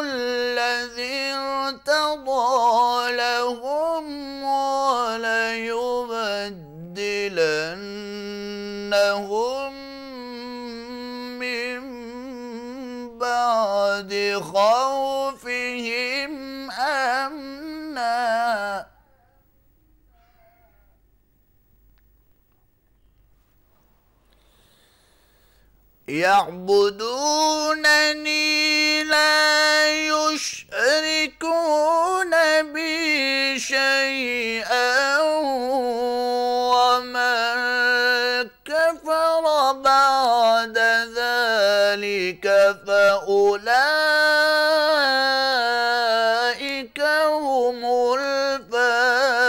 الذي ارتضى لهم وليبدلنهم من بعد خوفهم أمنا يعبدونني لا يشركون بي شيئا ومن كفر بعد ذلك فأولئك هم الفاسقون.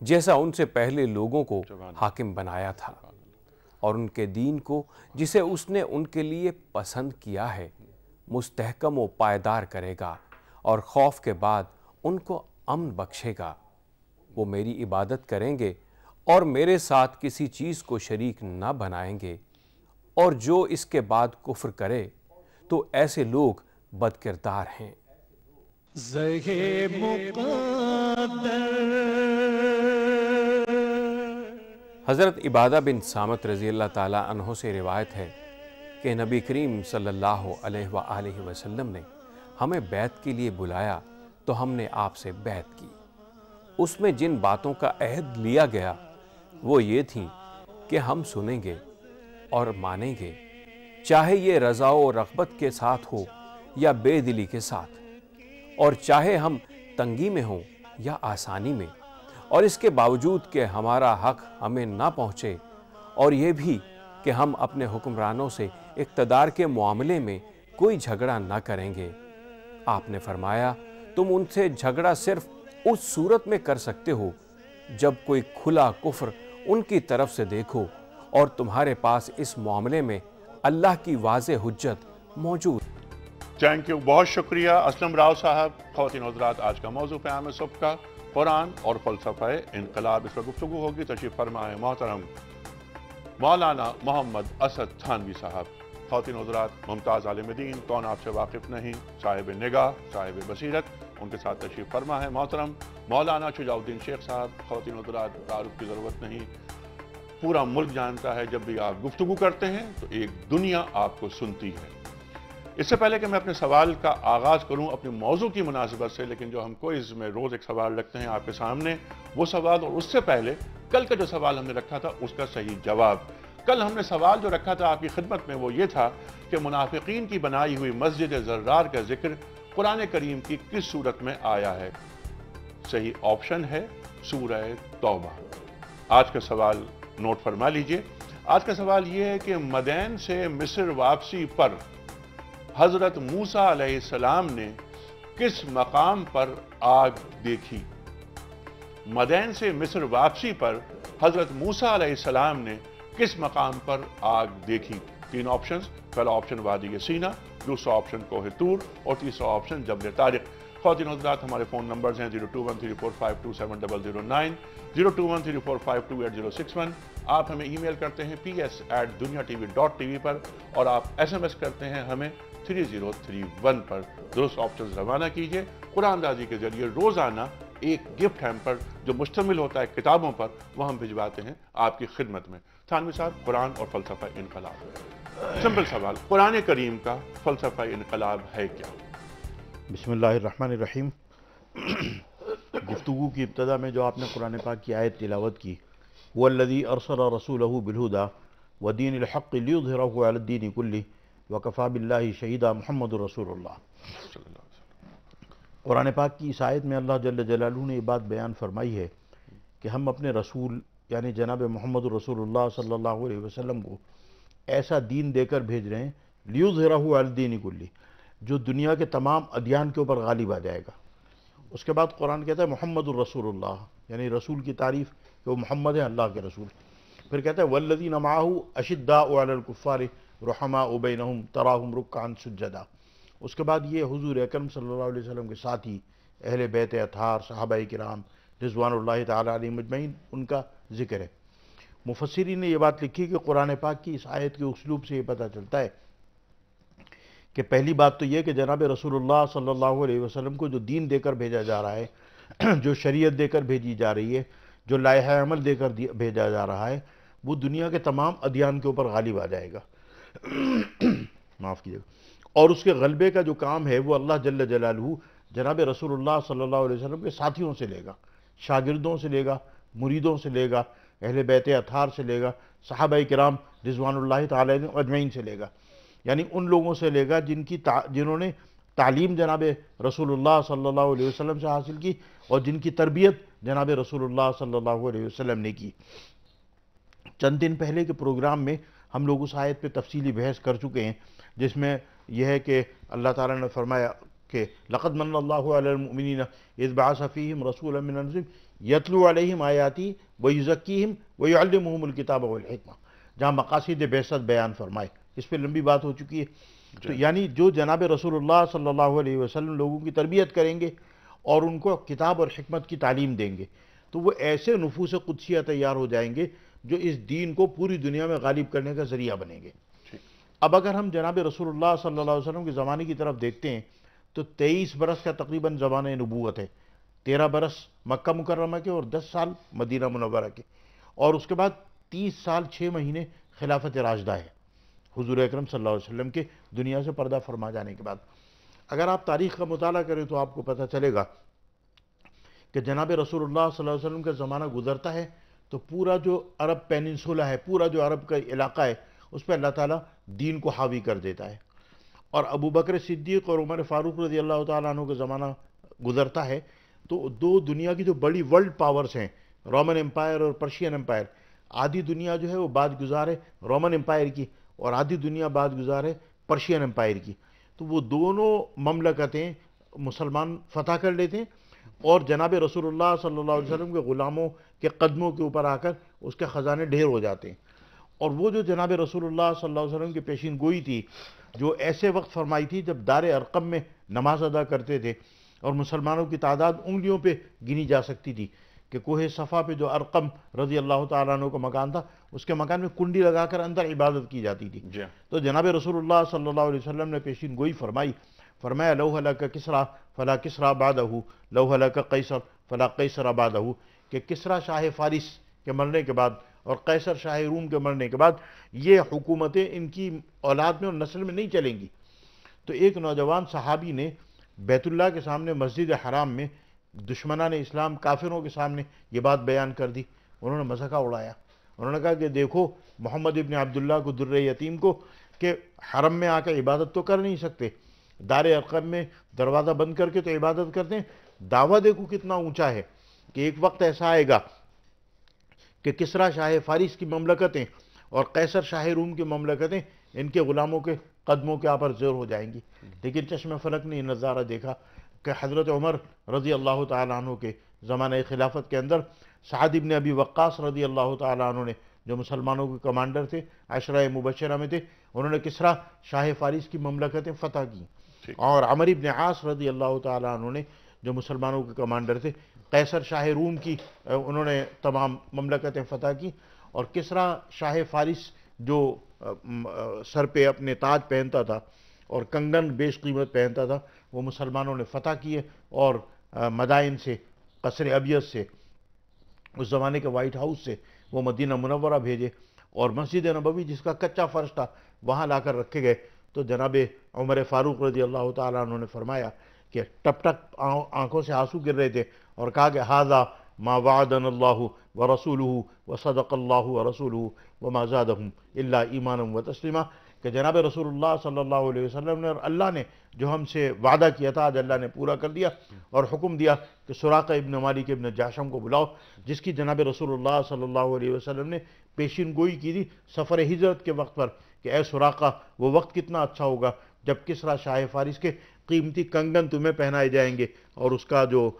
جیسا ان سے پہلے لوگوں کو حاکم بنایا تھا، اور ان کے دین کو جسے اس نے ان کے لیے پسند کیا ہے مستحکم و پائیدار کرے گا، اور خوف کے بعد ان کو امن بخشے گا۔ وہ میری عبادت کریں گے اور میرے ساتھ کسی چیز کو شریک نہ بنائیں گے، اور جو اس کے بعد کفر کرے تو ایسے لوگ بد کردار ہیں۔ حضرت عبادہ بن صامت رضی اللہ تعالیٰ عنہ سے روایت ہے کہ نبی کریم صلی اللہ علیہ وآلہ وسلم نے ہمیں بیعت کے لیے بلایا تو ہم نے آپ سے بیعت کی۔ اس میں جن باتوں کا عہد لیا گیا وہ یہ تھیں کہ ہم سنیں گے اور مانیں گے، چاہے یہ رضا و رغبت کے ساتھ ہو یا بے دلی کے ساتھ، اور چاہے ہم تنگی میں ہوں یا آسانی میں، اور اس کے باوجود کہ ہمارا حق ہمیں نہ پہنچے، اور یہ بھی کہ ہم اپنے حکمرانوں سے اقتدار کے معاملے میں کوئی جھگڑا نہ کریں گے۔ آپ نے فرمایا، تم ان سے جھگڑا صرف اس صورت میں کر سکتے ہو جب کوئی کھلا کفر ان کی طرف سے دیکھو اور تمہارے پاس اس معاملے میں اللہ کی واضح حجت موجود۔ تھینک یو، بہت شکریہ اسلم راؤ صاحب۔ خواتین حضرات، آج کا موضوع پیام صبح کا قرآن اور فلسفہ انقلاب، اس پر گفتگو ہوگی۔ تشریف فرمائے محترم مولانا محمد اسد تھانوی صاحب۔ خواتین حضرات، ممتاز عالم دین، کون آپ سے واقف نہیں، صاحب نگاہ، صاحب بصیرت، ان کے ساتھ تشریف فرما ہے محترم مولانا شجاع الدین شیخ صاحب۔ خواتین حضرات، تعارف کی ضرورت نہیں، پورا ملک جانتا ہے جب بھی آپ گفتگو کرتے ہیں تو ایک دنیا آپ کو سنتی ہے۔ اس سے پہلے کہ میں اپنے سوال کا آغاز کروں اپنے موضوع کی مناسبت سے، لیکن جو ہم کوئز میں روز ایک سوال رکھتے ہیں آپ کے سامنے، وہ سوال اور اس سے پہلے کل کا جو سوال ہم نے رکھا تھا اس کا صحیح جواب۔ کل ہم نے سوال جو رکھا تھا آپ کی خدمت میں وہ یہ تھا کہ منافقین کی بنائی ہوئی مسجد زرار کا ذکر قرآن کریم کی کس صورت میں آیا ہے؟ صحیح آپشن ہے سورہ توبہ۔ آج کا سوال نوٹ فرما لیجئے۔ آج کا سوال یہ ہے کہ مدین سے مصر واپسی پر حضرت موسیٰ علیہ السلام نے کس مقام پر آگ دیکھی؟ مدین سے مصر واپسی پر حضرت موسیٰ علیہ السلام نے کس مقام پر آگ دیکھی؟ تین آپشنز، پہلا آپشن وادی سینا، دوسرا آپشن کوہ طور، اور تیسرا آپشن جبل طارق۔ خواتین حضرات، ہمارے فون نمبرز ہیں 02134527009، 02134528061۔ آپ ہمیں ای میل کرتے ہیں ps@duniatv.tv پر، اور آپ ایس ایم ایس کرتے ہیں ہمیں 3031 پر۔ درست آپشنز روانہ کیجئے۔ قرآن دازی کے ذریعے روزانہ ایک گفٹ ہیمپر جو مشتمل ہوتا ہے کتابوں پر، وہ ہم بھجواتے ہیں آپ کی خدمت میں۔ تھانوی صاحب، قرآن اور فلسفہ انقلاب، سمپل سوال، قرآن کریم کا فلسفہ انقلاب ہے کیا؟ بسم اللہ الرحمن الرحیم۔ گفتگو کی ابتدا میں جو آپ نے قرآن پاک کی آیت تلاوت کی، وَالَّذِي أَرْسَلَ رَسُولَهُ بِالْهُدَى وَدِينِ الْحَقِّ لِيُظْهِرَهُ عَلَى الدِّينِ كُلِّهِ وَكَفَى بِاللَّهِ شَهِيدًا محمد رسول اللہ۔ قرآن پاک کی اس آیت میں اللہ جل جلالہ نے یہ بات بیان فرمائی ہے کہ ہم اپنے رسول یعنی جناب محمد رسول اللہ صلی اللہ علیہ وسلم کو ایسا دین دے کر بھیج رہے ہیں لِيُظْهِرَهُ عَلَى الدِّينِ كُلِّهِ، جو دنیا کے تمام ادیان کے اوپر غالب آ جائے گا۔ اس کے بعد قرآن کہتا ہے محمد الرسول اللہ، یعنی رسول کی تعریف کہ وہ محمد ہے، اللہ کے رسول۔ پھر کہتا ہے وَالَّذِينَ مَعَهُ أَشِدَّاءُ عَلَى الْكُفَّارِ رُحَمَاءُ بَيْنَهُمْ تَرَاهُمْ رُكَّعًا سُجَّدًا۔ اس کے بعد یہ حضور اکرم صلی اللہ علیہ وسلم کے ساتھی اہل بیت اطہار صحابہ کرام رضوان اللہ تعالیٰ علیہم اجمعین، ان کا ذکر ہے۔ مفسرین نے یہ بات لکھی کہ قرآن پاک کی اس آیت کے اسلوب سے یہ پتہ چلتا ہے کہ پہلی بات تو یہ کہ جناب رسول اللہ صلی اللہ علیہ وسلم کو جو دین دے کر بھیجا جا رہا ہے، جو شریعت دے کر بھیجی جا رہی ہے، جو لائحہ عمل دے کر بھیجا جا رہا ہے، وہ دنیا کے تمام ادیان کے اوپر غالب آ جائے گا، معاف کیجیے گا۔ اور اس کے غلبے کا جو کام ہے وہ اللہ جل جلالہ جناب رسول اللہ صلی اللہ علیہ وسلم کے ساتھیوں سے لے گا، شاگردوں سے لے گا، مریدوں سے لے گا، اہل بیت اطہار سے لے گا، صحابہ کرام رضوان اللہ تعالیٰ اجمعین سے لے گا، یعنی ان لوگوں سے لے گا جنہوں نے تعلیم جناب رسول اللہ صلی اللہ علیہ وسلم سے حاصل کی اور جن کی تربیت جناب رسول اللہ صلی اللہ علیہ وسلم نے کی۔ چند دن پہلے کے پروگرام میں ہم لوگ اس آیت پہ تفصیلی بحث کر چکے ہیں، جس میں یہ ہے کہ اللہ تعالیٰ نے فرمایا کہ لَقَدْ مَنَّ اللَّهُ عَلَى الْمُؤْمِنِينَ إِذْ بَعَثَ فِيهِمْ رَسُولًا مِّنْ أَنفُسِهِمْ یتلو علیہم آیاتی ویزکیہم ویعلمہم الکتاب والحکمہ، جہاں مقاصد بعثت بیان فرمائے. اس پہ لمبی بات ہو چکی ہے. تو یعنی جو جناب رسول اللہ صلی اللہ علیہ وسلم لوگوں کی تربیت کریں گے اور ان کو کتاب اور حکمت کی تعلیم دیں گے، تو وہ ایسے نفوس قدسیہ تیار ہو جائیں گے جو اس دین کو پوری دنیا میں غالب کرنے کا ذریعہ بنیں گے. اب اگر ہم جناب رسول اللہ صلی اللہ علیہ وسلم کے زمانے کی طرف دیکھتے ہیں تو 23 برس کا تقریباً زمانہ نبوت ہے. 13 برس مکہ مکرمہ کے اور 10 سال مدینہ منورہ کے، اور اس کے بعد 30 سال 6 مہینے خلافت راشدہ ہے حضور اکرم صلی اللہ علیہ وسلم کے دنیا سے پردہ فرما جانے کے بعد. اگر آپ تاریخ کا مطالعہ کریں تو آپ کو پتہ چلے گا کہ جناب رسول اللہ صلی اللہ علیہ وسلم کا زمانہ گزرتا ہے تو پورا جو عرب پیننسولا ہے، پورا جو عرب کا علاقہ ہے، اس پہ اللہ تعالیٰ دین کو حاوی کر دیتا ہے. اور ابو بکر صدیق اور عمر فاروق رضی اللہ تعالیٰ عنہ کا زمانہ گزرتا ہے تو دو دنیا کی جو بڑی ورلڈ پاورز ہیں، رومن امپائر اور پرشین امپائر، آدھی دنیا جو ہے وہ بعد گزار ہے رومن امپائر کی اور آدھی دنیا بعد گزار ہے پرشین امپائر کی. تو وہ دونوں مملکتیں مسلمان فتح کر لیتے ہیں اور جناب رسول اللہ صلی اللہ علیہ وسلم کے غلاموں کے قدموں کے اوپر آ کر اس کے خزانے ڈھیر ہو جاتے ہیں. اور وہ جو جناب رسول اللہ صلی اللہ علیہ وسلم کی پیشین گوئی تھی، جو ایسے وقت فرمائی تھی جب دار ارقم میں نماز ادا کرتے تھے اور مسلمانوں کی تعداد انگلیوں پہ گنی جا سکتی تھی، کہ کوہ صفا پہ جو ارقم رضی اللہ تعالیٰ عنہ کا مکان تھا، اس کے مکان میں کنڈی لگا کر اندر عبادت کی جاتی تھی. تو جناب رسول اللہ صلی اللہ علیہ وسلم نے پیشین گوئی فرمایا لو ہلک کسریٰ فلا کسریٰ بعدہ، لو ہلک قیصر فلا قیصر بعدہ، کہ کسریٰ شاہ فارس کے مرنے کے بعد اور قیصر شاہ روم کے مرنے کے بعد یہ حکومتیں ان کی اولاد میں اور نسل میں نہیں چلیں گی. تو ایک نوجوان صحابی نے بیت اللہ کے سامنے مسجد حرام میں دشمنان اسلام کافروں کے سامنے یہ بات بیان کر دی. انہوں نے مذاق اڑایا. انہوں نے کہا کہ دیکھو محمد ابن عبداللہ کو در یتیم کو کہ حرم میں آ کے عبادت تو کر نہیں سکتے، دار ارقم میں دروازہ بند کر کے تو عبادت کرتے ہیں. دعویٰ دیکھو کتنا اونچا ہے کہ ایک وقت ایسا آئے گا کہ کسریٰ شاہ فارس کی مملکتیں اور قیصر شاہ روم کی مملکتیں ان کے غلاموں کے قدموں کے اوپر زیر ہو جائیں گی. لیکن چشم فلک نے یہ نظارہ دیکھا کہ حضرت عمر رضی اللہ تعالیٰ عنہ کے زمانہ خلافت کے اندر سعد ابن ابی وقاص رضی اللہ تعالیٰ عنہ نے، جو مسلمانوں کے کمانڈر تھے، عشرہ مبشرہ میں تھے، انہوں نے کسریٰ شاہ فارس کی مملکتیں فتح کی. اور عمر ابن عاص رضی اللہ تعالیٰ عنہ نے، جو مسلمانوں کے کمانڈر تھے، قیصر شاہ روم کی انہوں نے تمام مملکتیں فتح کی. اور کسریٰ شاہ فارس جو سر پہ اپنے تاج پہنتا تھا اور کنگن بیش قیمت پہنتا تھا، وہ مسلمانوں نے فتح کیے اور مدائن سے، قصر ابیض سے، اس زمانے کے وائٹ ہاؤس سے وہ مدینہ منورہ بھیجے اور مسجد نبوی جس کا کچا فرش تھا وہاں لا کر رکھے گئے. تو جناب عمر فاروق رضی اللہ تعالیٰ عنہ نے فرمایا کہ ٹپ ٹپ آنکھوں سے آنسو گر رہے تھے اور کہا کہ ھذا ما وعدنا اللہ ورسولہ وصدق اللہ ورسولہ وما زادہم الا ایمانا وتسلیما، کہ جناب رسول اللہ صلی اللہ علیہ وسلم نے اور اللہ نے جو ہم سے وعدہ کیا تھا آج اللہ نے پورا کر دیا اور حکم دیا کہ سراقہ ابن مالک ابن جعشم کو بلاؤ، جس کی جناب رسول اللہ صلی اللہ علیہ وسلم نے پیشین گوئی کی تھی سفر ہجرت کے وقت پر کہ اے سراقہ وہ وقت کتنا اچھا ہوگا جب کسریٰ شاہ فارس کے قیمتی کنگن تمہیں پہنائے جائیں گے اور اس کا جو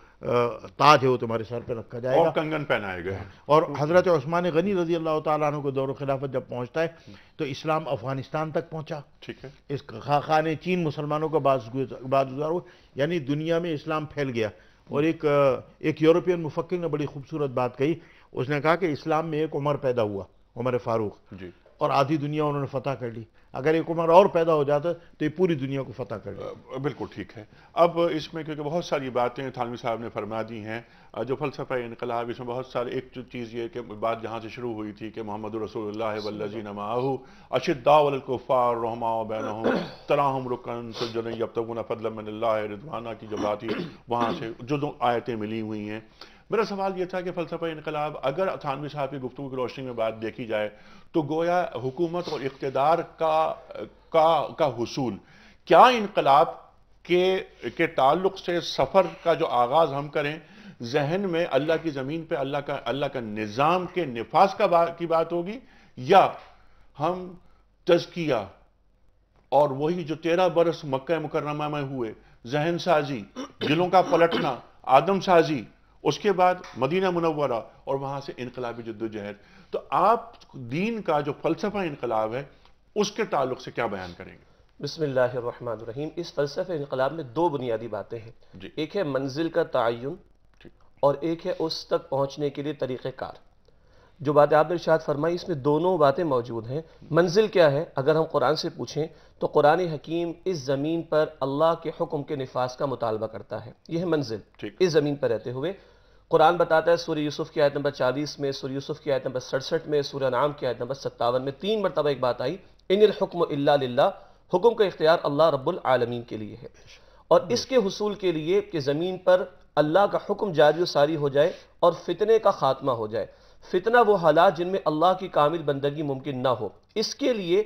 تاج ہے وہ تمہارے سر پہ رکھا جائے گا اور کنگن پہنائے گئے. اور حضرت عثمان غنی رضی اللہ تعالیٰ عنہ کو دور خلافت جب پہنچتا ہے تو اسلام افغانستان تک پہنچا. ٹھیک ہے. اس خاقان چین مسلمانوں کا بعد گزار ہوا، یعنی دنیا میں اسلام پھیل گیا. اور ایک یورپین مفکر نے بڑی خوبصورت بات کہی. اس نے کہا کہ اسلام میں ایک عمر پیدا ہوا، عمر فاروق، جی، اور آدھی دنیا انہوں نے فتح کر لی. اگر ایک عمر اور پیدا ہو جاتا تو یہ پوری دنیا کو فتح کر لی. بالکل ٹھیک ہے. اب اس میں کیونکہ بہت ساری باتیں تھانوی صاحب نے فرما دی ہیں، جو فلسفہ انقلاب، اس میں بہت سارے، ایک چیز یہ کہ بات جہاں سے شروع ہوئی تھی کہ محمد رسول اللہ والذین معہ اشداء علی الکفار رحماء بینہم تراہم رکعا سجدا یبتغون فضلا من اللہ رضوانہ کی جو بات تھی وہاں سے جو دو آیتیں ملی ہوئی ہیں. میرا سوال یہ تھا کہ فلسفہ انقلاب اگر تھانوی صاحب کی گفتگو کی روشنی میں بات دیکھی جائے تو گویا حکومت اور اقتدار کا حصول کیا انقلاب کے تعلق سے سفر کا جو آغاز ہم کریں ذہن میں اللہ کی زمین پہ اللہ کا نظام کے نفاذ کی بات ہوگی، یا ہم تزکیہ اور وہی جو 13 برس مکہ مکرمہ میں ہوئے ذہن سازی، دلوں کا پلٹنا، آدم سازی، اس کے بعد مدینہ منورہ اور وہاں سے انقلابی جدوجہد. تو آپ دین کا جو فلسفہ انقلاب ہے اس کے تعلق سے کیا بیان کریں گے؟ بسم اللہ الرحمن الرحیم. اس فلسفہ انقلاب میں دو بنیادی باتیں ہیں. ایک ہے منزل کا تعین اور ایک ہے اس تک پہنچنے کے لیے طریقہ کار. جو باتیں آپ نے ارشاد فرمائی اس میں دونوں باتیں موجود ہیں. منزل کیا ہے؟ اگر ہم قرآن سے پوچھیں تو قرآن حکیم اس زمین پر اللہ کے حکم کے نفاذ کا مطالبہ کرتا ہے. یہ ہے منزل. اس زمین پر رہتے ہوئے قرآن بتاتا ہے سورہ یوسف کی آیت نمبر 40 میں، سورہ یوسف کی آیت نمبر 67 میں، سورہ انعام کی آیت نمبر 57 میں 3 مرتبہ ایک بات آئی، ان الحکم الا للہ، حکم کا اختیار اللہ رب العالمین کے لیے ہے. اور اس کے حصول کے لیے کہ زمین پر اللہ کا حکم جاری و ساری ہو جائے اور فتنے کا خاتمہ ہو جائے. فتنہ وہ حالات جن میں اللہ کی کامل بندگی ممکن نہ ہو، اس کے لیے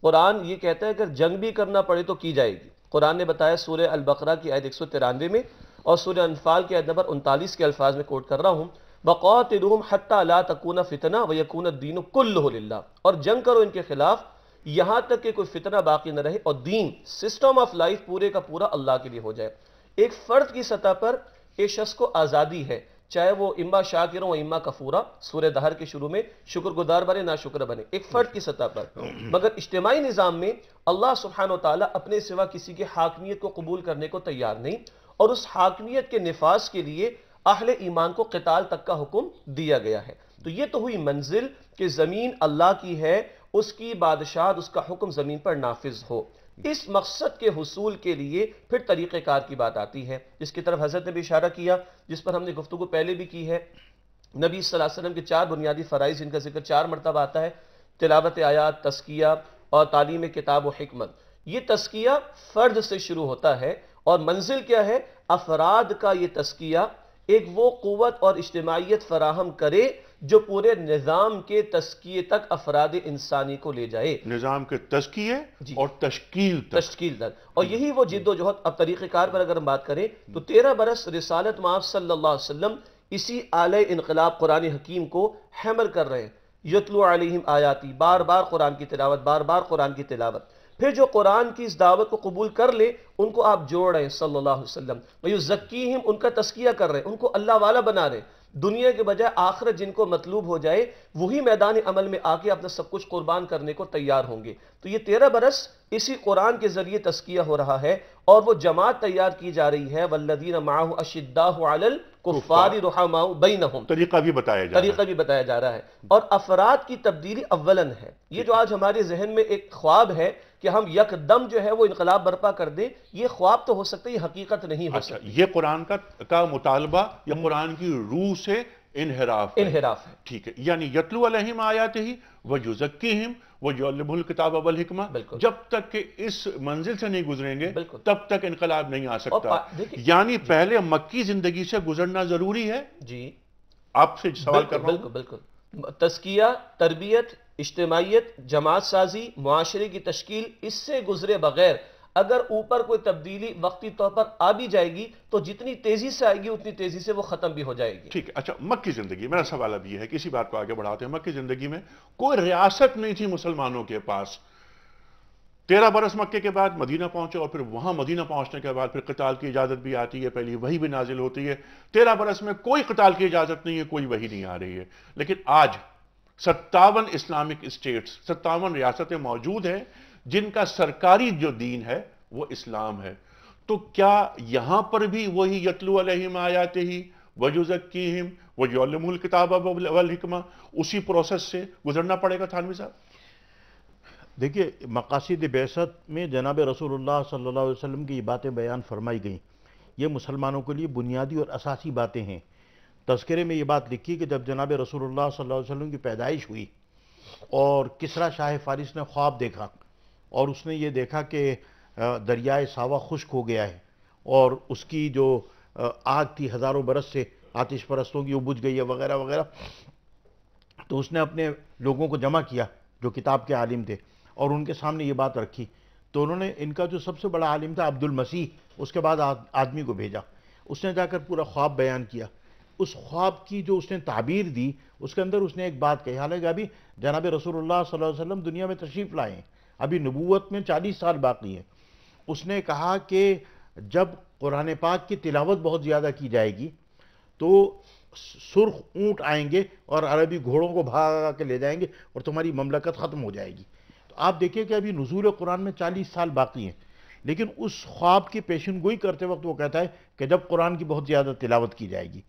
قرآن یہ کہتا ہے کہ جنگ بھی کرنا پڑے تو کی جائے گی. قرآن نے بتایا سورہ البقرہ کی آیت 193 میں اور سورہ انفال کی آیت نمبر 39 کے الفاظ میں کوٹ کر رہا ہوں، وَقَاتِلُوهُمْ حَتَّى لَا تَكُونَ فِتْنَةٌ وَيَكُونَ الدِّينُ كُلُّهُ لِلَّهِ. اور جنگ کرو ان کے خلاف یہاں تک کہ کوئی فتنہ باقی نہ رہے اور دین سسٹم آف لائف پورے کا پورا اللہ کے لیے ہو جائے. ایک فرد کی سطح پر ایک شخص کو آزادی ہے، چاہے وہ اما شاکر و اما کفورا، سورہ دہر کے شروع میں شکر گزار بنے نا شکر بنے، ایک فرد کی سطح پر. مگر اجتماعی نظام میں اللہ سبحانہ وتعالی اپنے سوا کسی کی حاکمیت کو قبول کرنے کو تیار نہیں، اور اس حاکمیت کے نفاذ کے لیے اہل ایمان کو قتال تک کا حکم دیا گیا ہے. تو یہ تو ہوئی منزل کہ زمین اللہ کی ہے، اس کی بادشاہت، اس کا حکم زمین پر نافذ ہو. اس مقصد کے حصول کے لیے پھر طریقہ کار کی بات آتی ہے، جس کی طرف حضرت نے بھی اشارہ کیا، جس پر ہم نے گفتگو پہلے بھی کی ہے. نبی صلی اللہ علیہ وسلم کے 4 بنیادی فرائض جن کا ذکر 4 مرتبہ آتا ہے، تلاوت آیات، تزکیہ اور تعلیم کتاب و حکمت. یہ تزکیہ فرد سے شروع ہوتا ہے اور منزل کیا ہے؟ افراد کا یہ تزکیہ ایک وہ قوت اور اجتماعیت فراہم کرے جو پورے نظام کے تزکیے تک افراد انسانی کو لے جائے. نظام کے تزکیے اور تشکیل تک. اور یہی وہ جد و جہد. اب طریقہ کار پر اگر ہم بات کریں تو 13 برس رسالت مآب صلی اللہ علیہ وسلم اسی آلہ انقلاب قرآن حکیم کو حمل کر رہے ہیں. یتلو علیہم آیاتی، بار بار قرآن کی تلاوت، بار بار قرآن کی تلاوت. پھر جو قرآن کی اس دعوت کو قبول کر لے ان کو آپ جوڑ رہے ہیں صلی اللہ علیہ وسلم. وَيُزَكِّيهِمْ، ان کا تزکیہ کر رہے ہیں، ان کو اللہ والا بنا رہے ہیں. دنیا کے بجائے آخرت جن کو مطلوب ہو جائے وہی میدان عمل میں آ کے اپنا سب کچھ قربان کرنے کو تیار ہوں گے. تو یہ 13 برس اسی قرآن کے ذریعے تزکیہ ہو رہا ہے اور وہ جماعت تیار کی جا رہی ہے. وَالَّذِينَ مَعَهُ أَشِدَّاءُ عَلَى الْكُفَّارِ رُحَمَاءُ بَيْنَهُم. طریقہ بھی بتایا جا رہا ہے. اور افراد کی تبدیلی اولن ہے. یہ جو آج ہمارے ذہن میں ایک خواب ہے کہ ہم یک دم جو ہے وہ انقلاب برپا کر دیں، یہ خواب تو ہو سکتا ہے، یہ حقیقت نہیں ہو سکتی. یہ قرآن کا مطالبہ یا قرآن کی روح سے انحراف ہے. ٹھیک ہے. یعنی یتلو علیہم آیاتہ ویزکیہم ویعلمہ الکتاب والحکمہ. جب تک کہ اس منزل سے نہیں گزریں گے تب تک انقلاب نہیں آ سکتا. یعنی پہلے مکی زندگی سے گزرنا ضروری ہے. جی آپ سے سوال کر رہا ہوں. بالکل. تزکیہ، تربیت، اجتماعیت، جماعت سازی، معاشرے کی تشکیل، اس سے گزرے بغیر اگر اوپر کوئی تبدیلی وقتی طور پر آ بھی جائے گی تو جتنی تیزی سے آئے گی اتنی تیزی سے وہ ختم بھی ہو جائے گی. ٹھیک ہے. اچھا، مکی زندگی، میرا سوال اب یہ ہے کہ اسی بات کو آگے بڑھاتے ہیں. مکی زندگی میں کوئی ریاست نہیں تھی مسلمانوں کے پاس. 13 برس مکے کے بعد مدینہ پہنچے اور پھر وہاں مدینہ پہنچنے کے بعد پھر قتال کی اجازت بھی آتی ہے، پہلی وحی بھی نازل ہوتی ہے. 13 برس میں کوئی قتال کی اجازت نہیں ہے، کوئی وحی نہیں آ رہی ہے. لیکن آج 57 اسلامک اسٹیٹس، 57 ریاستیں موجود ہیں جن کا سرکاری جو دین ہے وہ اسلام ہے. تو کیا یہاں پر بھی وہی یتلو علیہم آیاتہ ویزکیہم ویعلمہ الکتاب والحکمہ اسی پروسیس سے گزرنا پڑے گا؟ تھانوی صاحب دیکھیے، مقاصد بعثت میں جناب رسول اللہ صلی اللہ علیہ وسلم کی یہ باتیں بیان فرمائی گئیں. یہ مسلمانوں کے لیے بنیادی اور اساسی باتیں ہیں. تذکرے میں یہ بات لکھی کہ جب جناب رسول اللہ صلی اللہ علیہ وسلم کی پیدائش ہوئی اور کسریٰ شاہ فارس نے خواب دیکھا اور اس نے یہ دیکھا کہ دریائے ساوا خشک ہو گیا ہے اور اس کی جو آگ تھی ہزاروں برس سے آتش پرستوں کی وہ بجھ گئی ہے وغیرہ وغیرہ، تو اس نے اپنے لوگوں کو جمع کیا جو کتاب کے عالم تھے اور ان کے سامنے یہ بات رکھی. تو انہوں نے ان کا جو سب سے بڑا عالم تھا عبد المسیح، اس کے بعد آدمی کو بھیجا. اس نے جا کر پورا خواب بیان کیا. اس خواب کی جو اس نے تعبیر دی اس کے اندر اس نے ایک بات کہی، حالانکہ ابھی جناب رسول اللہ صلی اللہ علیہ وسلم دنیا میں تشریف لائے ہیں، ابھی نبوت میں 40 سال باقی ہیں. اس نے کہا کہ جب قرآن پاک کی تلاوت بہت زیادہ کی جائے گی تو سرخ اونٹ آئیں گے اور عربی گھوڑوں کو بھاگا کے لے جائیں گے اور تمہاری مملکت ختم ہو جائے گی. تو آپ دیکھیں کہ ابھی نزول قرآن میں 40 سال باقی ہیں، لیکن اس خواب کی پیشن گوئی کرتے وقت وہ کہتا ہے کہ جب قرآن کی بہت زیادہ تلاوت کی جائے گی.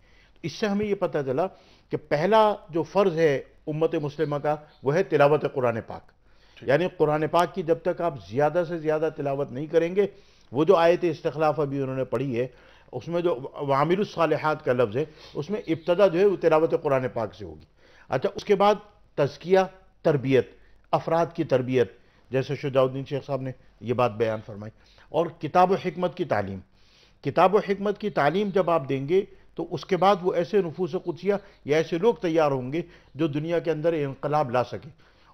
اس سے ہمیں یہ پتہ چلا کہ پہلا جو فرض ہے امت مسلمہ کا وہ ہے تلاوت قرآن پاک. یعنی قرآن پاک کی جب تک آپ زیادہ سے زیادہ تلاوت نہیں کریں گے، وہ جو آیت استخلاف ابھی انہوں نے پڑھی ہے اس میں جو وعامل الصالحات کا لفظ ہے اس میں ابتدا جو ہے وہ تلاوت قرآن پاک سے ہوگی. اچھا، اس کے بعد تزکیہ، تربیت، افراد کی تربیت، جیسے شجاع الدین شیخ صاحب نے یہ بات بیان فرمائی، اور کتاب و حکمت کی تعلیم. کتاب و حکمت کی تعلیم جب آپ دیں گے تو اس کے بعد وہ ایسے نفوس قدسیہ یا ایسے لوگ تیار ہوں گے جو دنیا کے اندر انقلاب لا سکیں.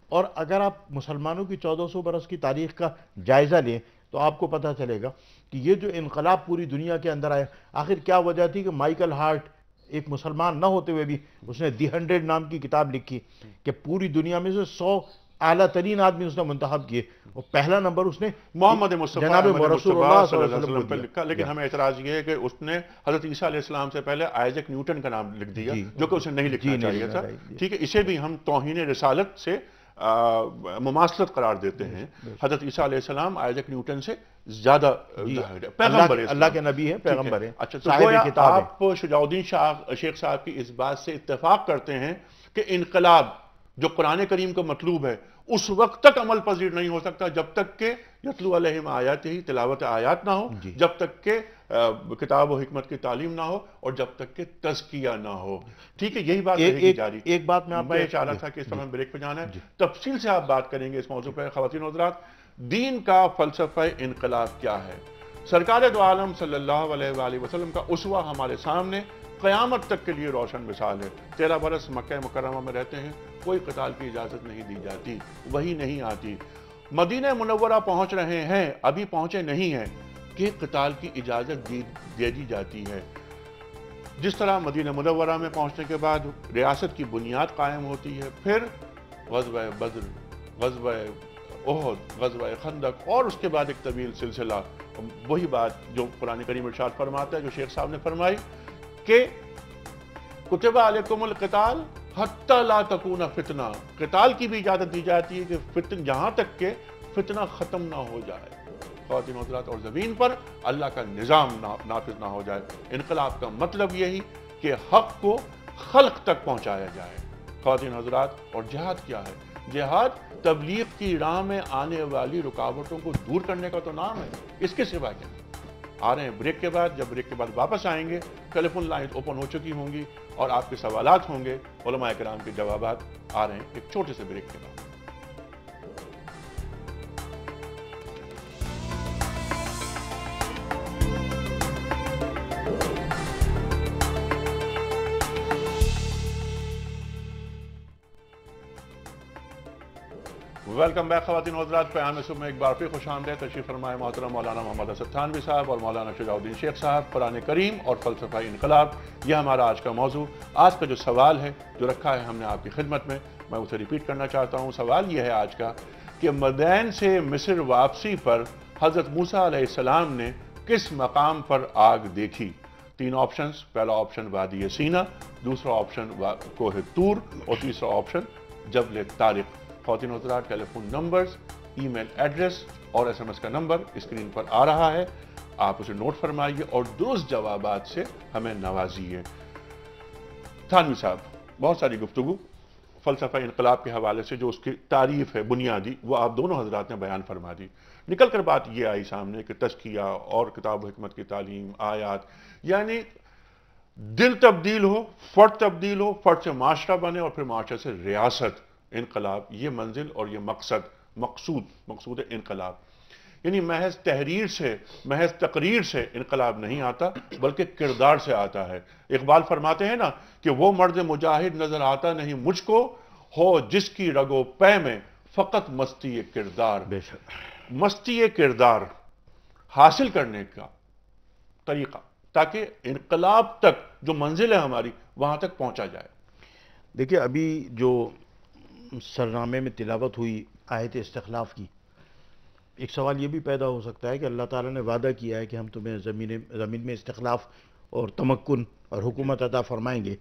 اور اگر آپ مسلمانوں کی 1400 برس کی تاریخ کا جائزہ لیں تو آپ کو پتہ چلے گا کہ یہ جو انقلاب پوری دنیا کے اندر آیا، آخر کیا وجہ تھی کہ مائیکل ہارٹ ایک مسلمان نہ ہوتے ہوئے بھی اس نے دی 100 نام کی کتاب لکھی کہ پوری دنیا میں سے 100 اعلیٰ ترین آدمی اس نے منتخب کیے اور پہلا نمبر اس نے محمد مصطفیٰ جناب رسول اللہ صلی اللہ علیہ وسلم وسلم پر لکھا. لیکن ہمیں اعتراض یہ ہے کہ اس نے حضرت عیسیٰ علیہ السلام سے پہلے آئزیک نیوٹن کا نام لکھ دیا، جو کہ اسے نہیں لکھنا چاہیے تھا. ٹھیک ہے، اسے بھی ہم توہین رسالت سے مماثلت قرار دیتے ہیں. حضرت عیسیٰ علیہ السلام آئزیک نیوٹن سے زیادہ پیغمبر، اللہ کے نبی ہیں، پیغمبر ہیں. اچھا، تو گویا آپ شجاع الدین شیخ صاحب کی اس بات سے اتفاق کرتے ہیں کہ انقلاب جو قرآن کریم کا مطلوب ہے اس وقت تک عمل پذیر نہیں ہو سکتا جب تک کہ یتلو علیہم آیات ہی تلاوت آیات نہ ہو، جب تک کہ کتاب و حکمت کی تعلیم نہ ہو، اور جب تک کہ تزکیہ نہ ہو. ٹھیک ہے، یہی بات رہے گی جاری. ایک بات میں چاہ رہا تھا کہ اس پر ہم بریک پہ جانا ہے، تفصیل سے آپ بات کریں گے اس موضوع پہ. خواتین و حضرات، دین کا فلسفہ انقلاب کیا ہے؟ سرکار دو عالم صلی اللہ علیہ وآلہ وسلم کا اسوہ ہمارے سامنے قیامت تک کے لیے روشن مثال ہے. 13 برس مکہ مکرمہ میں رہتے ہیں، کوئی قتال کی اجازت نہیں دی جاتی، وہی نہیں آتی. مدینہ منورہ پہنچ رہے ہیں، ابھی پہنچے نہیں ہیں کہ قتال کی اجازت دے دی جاتی ہے. جس طرح مدینہ منورہ میں پہنچنے کے بعد ریاست کی بنیاد قائم ہوتی ہے، پھر غزوہ بدر، غزوہ احد، غزوہ خندق، اور اس کے بعد ایک طویل سلسلہ. وہی بات جو قرآن کریم ارشاد فرماتا ہے، جو شیخ صاحب نے فرمائی کہ کتب علیکم القتال حتی لا تکون فتنہ. قتال کی بھی اجازت دی جاتی ہے کہ جہاں تک کہ فتنہ ختم نہ ہو جائے خواتین و حضرات، اور زمین پر اللہ کا نظام نافذ نہ ہو جائے. انقلاب کا مطلب یہی کہ حق کو خلق تک پہنچایا جائے. خواتین و حضرات، اور جہاد کیا ہے؟ جہاد تبلیغ کی راہ میں آنے والی رکاوٹوں کو دور کرنے کا تو نام ہے، اس کے سوا کیا؟ آ رہے ہیں بریک کے بعد. جب بریک کے بعد واپس آئیں گے، ٹیلی فون لائن اوپن ہو چکی ہوں گی اور آپ کے سوالات ہوں گے، علماء کرام کے جوابات. آ رہے ہیں ایک چھوٹے سے بریک کے بعد. ویلکم بیک خواتین و حضرات. پیام صبح میں ایک بار پھر خوش آمدید. تشریف فرمائے محترم مولانا محمد اسد تھانوی صاحب اور مولانا شجاع الدین شیخ صاحب. قرآن کریم اور فلسفہ انقلاب، یہ ہمارا آج کا موضوع. آج کا جو سوال ہے جو رکھا ہے ہم نے آپ کی خدمت میں اسے ریپیٹ کرنا چاہتا ہوں. سوال یہ ہے آج کا کہ مدین سے مصر واپسی پر حضرت موسیٰ علیہ السلام نے کس مقام پر آگ دیکھی؟ 3 آپشنز. پہلا آپشن وادی سینا، دوسرا آپشن کوہ طور، اور تیسرا آپشن جبل طارق. خواتین و حضرات، ٹیلی فون نمبرز، ای میل ایڈریس اور SMS کا نمبر اسکرین پر آ رہا ہے. آپ اسے نوٹ فرمائیے اور درست جوابات سے ہمیں نوازیے. تھانوی صاحب، بہت ساری گفتگو فلسفہ انقلاب کے حوالے سے جو اس کی تعریف ہے بنیادی، وہ آپ دونوں حضرات نے بیان فرما دی. نکل کر بات یہ آئی سامنے کہ تزکیہ اور کتاب و حکمت کی تعلیم، آیات، یعنی دل تبدیل ہو، فرد تبدیل ہو، فرد سے معاشرہ بنے اور پھر معاشرے سے ریاست. انقلاب یہ منزل اور یہ مقصود انقلاب. یعنی محض تحریر سے، محض تقریر سے انقلاب نہیں آتا، بلکہ کردار سے آتا ہے. اقبال فرماتے ہیں نا کہ وہ مرد مجاہد نظر آتا نہیں مجھ کو، ہو جس کی رگ و پے میں فقط مستی کردار. بے شک مستی کردار حاصل کرنے کا طریقہ، تاکہ انقلاب تک جو منزل ہے ہماری وہاں تک پہنچا جائے. دیکھیں، ابھی جو سرنامے میں تلاوت ہوئی آیت استخلاف کی، ایک سوال یہ بھی پیدا ہو سکتا ہے کہ اللہ تعالیٰ نے وعدہ کیا ہے کہ ہم تمہیں زمین میں استخلاف اور تمکن اور حکومت عطا فرمائیں گے۔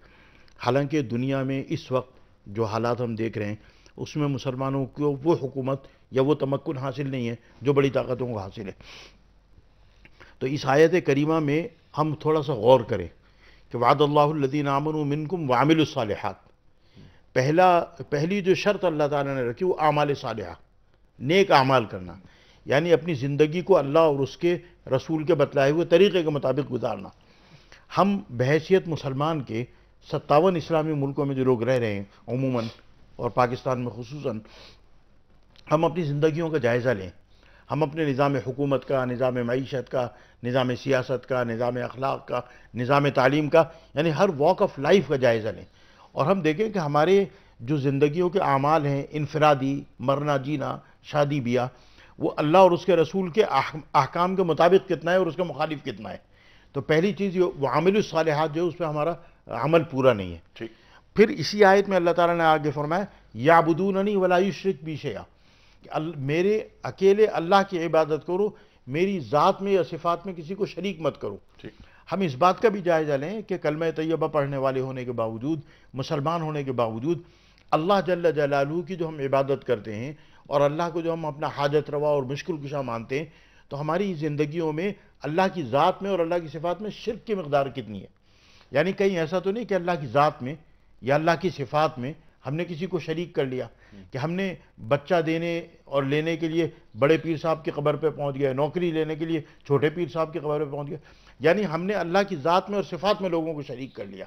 حالانکہ دنیا میں اس وقت جو حالات ہم دیکھ رہے ہیں اس میں مسلمانوں کو وہ حکومت یا وہ تمکن حاصل نہیں ہے جو بڑی طاقتوں کو حاصل ہے۔ تو اس آیت کریمہ میں ہم تھوڑا سا غور کریں کہ وعد اللہ الذین آمنوا منکم وعملوا الصالحات، پہلی جو شرط اللہ تعالیٰ نے رکھی وہ اعمال صالحہ، نیک اعمال کرنا، یعنی اپنی زندگی کو اللہ اور اس کے رسول کے بتلائے ہوئے طریقے کے مطابق گزارنا۔ ہم بحیثیت مسلمان کے 57 اسلامی ملکوں میں جو لوگ رہ رہے ہیں عموماً اور پاکستان میں خصوصاً، ہم اپنی زندگیوں کا جائزہ لیں، ہم اپنے نظام حکومت کا، نظام معیشت کا، نظام سیاست کا، نظام اخلاق کا، نظام تعلیم کا، یعنی ہر واک آف لائف کا جائزہ لیں، اور ہم دیکھیں کہ ہمارے جو زندگیوں کے اعمال ہیں، انفرادی، مرنا جینا، شادی بیاہ، وہ اللہ اور اس کے رسول کے احکام کے مطابق کتنا ہے اور اس کے مخالف کتنا ہے۔ تو پہلی چیز یہ وعامل الصالحات جو ہے اس پہ ہمارا عمل پورا نہیں ہے۔ پھر اسی آیت میں اللہ تعالیٰ نے آگے فرمایا یعبدوننی ولا یشرک بی شیئا، کہ میرے اکیلے اللہ کی عبادت کرو، میری ذات میں یا صفات میں کسی کو شریک مت کرو۔ ہم اس بات کا بھی جائزہ لیں کہ کلمہ طیبہ پڑھنے والے ہونے کے باوجود، مسلمان ہونے کے باوجود، اللہ جل جلالہ کی جو ہم عبادت کرتے ہیں اور اللہ کو جو ہم اپنا حاجت روا اور مشکل کشا مانتے ہیں، تو ہماری زندگیوں میں اللہ کی ذات میں اور اللہ کی صفات میں شرک کی مقدار کتنی ہے۔ یعنی کہیں ایسا تو نہیں کہ اللہ کی ذات میں یا اللہ کی صفات میں ہم نے کسی کو شریک کر لیا، کہ ہم نے بچہ دینے اور لینے کے لیے بڑے پیر صاحب کی قبر پہ پہنچ گئے، نوکری لینے کے لیے چھوٹے پیر صاحب کی قبر پہ پہنچ گئے، یعنی ہم نے اللہ کی ذات میں اور صفات میں لوگوں کو شریک کر لیا۔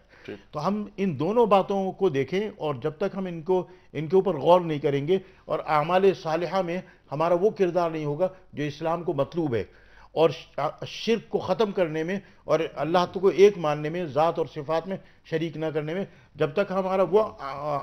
تو ہم ان دونوں باتوں کو دیکھیں، اور جب تک ہم ان کے اوپر غور نہیں کریں گے اور اعمال صالحہ میں ہمارا وہ کردار نہیں ہوگا جو اسلام کو مطلوب ہے، اور شرک کو ختم کرنے میں اور اللہ کو ایک ماننے میں، ذات اور صفات میں شریک نہ کرنے میں، جب تک ہمارا وہ